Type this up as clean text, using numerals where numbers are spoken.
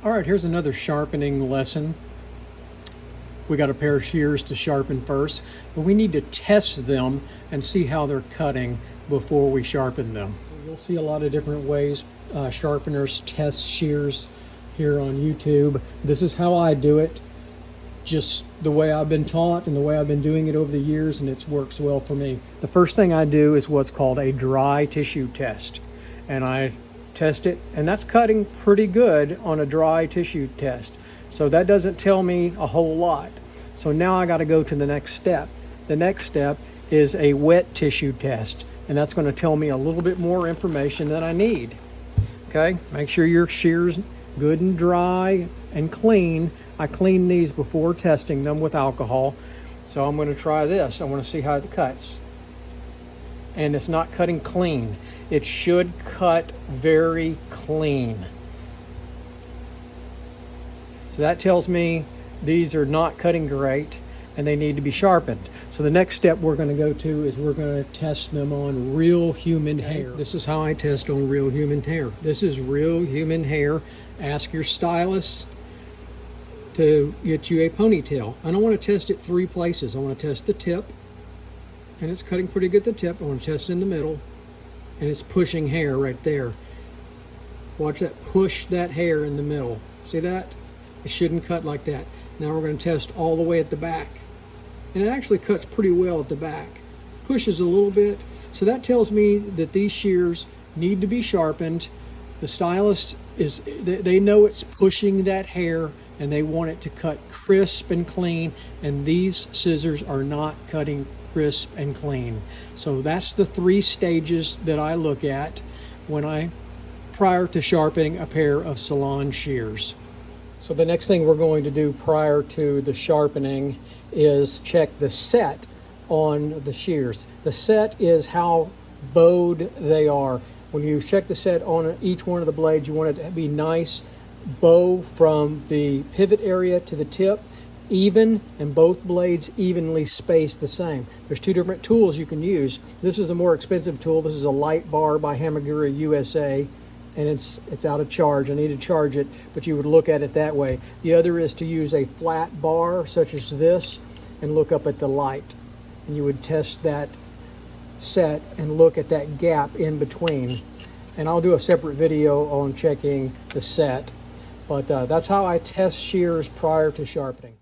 All right, here's another sharpening lesson. We got a pair of shears to sharpen first, but we need to test them and see how they're cutting before we sharpen them. So you'll see a lot of different ways sharpeners test shears here on YouTube. This is how I do it, just the way I've been taught and the way I've been doing it over the years, and it works well for me. The first thing I do is what's called a dry tissue test, and I test it, and that's cutting pretty good on a dry tissue test. So that doesn't tell me a whole lot. So now I got to go to the next step. The next step is a wet tissue test, and that's going to tell me a little bit more information that I need. Okay, make sure your shears good and dry and clean. I clean these before testing them with alcohol. So I'm going to try this. I want to see how it cuts. And it's not cutting clean. It should cut very clean. So that tells me these are not cutting great and they need to be sharpened. So the next step we're going to go to is we're going to test them on real human hair. This is how I test on real human hair. This is real human hair. Ask your stylist to get you a ponytail. I don't want to test it 3 places. I want to test the tip, and it's cutting pretty good at the tip. I want to test in the middle, and it's pushing hair right there. Watch that, push that hair in the middle. See that? It shouldn't cut like that. Now we're going to test all the way at the back. And it actually cuts pretty well at the back. Pushes a little bit. So that tells me that these shears need to be sharpened. The stylist they know it's pushing that hair and they want it to cut crisp and clean, and these scissors are not cutting crisp and clean. So that's the 3 stages that I look at prior to sharpening a pair of Salon shears. So the next thing we're going to do prior to the sharpening is check the set on the shears. The set is how bowed they are. When you check the set on each one of the blades, you want it to be nice bow from the pivot area to the tip, even, and both blades evenly spaced the same. There's 2 different tools you can use. This is a more expensive tool. This is a light bar by Hamagura USA, and it's out of charge. I need to charge it, but you would look at it that way. The other is to use a flat bar such as this and look up at the light, and you would test that set and look at that gap in between. And I'll do a separate video on checking the set, but that's how I test shears prior to sharpening.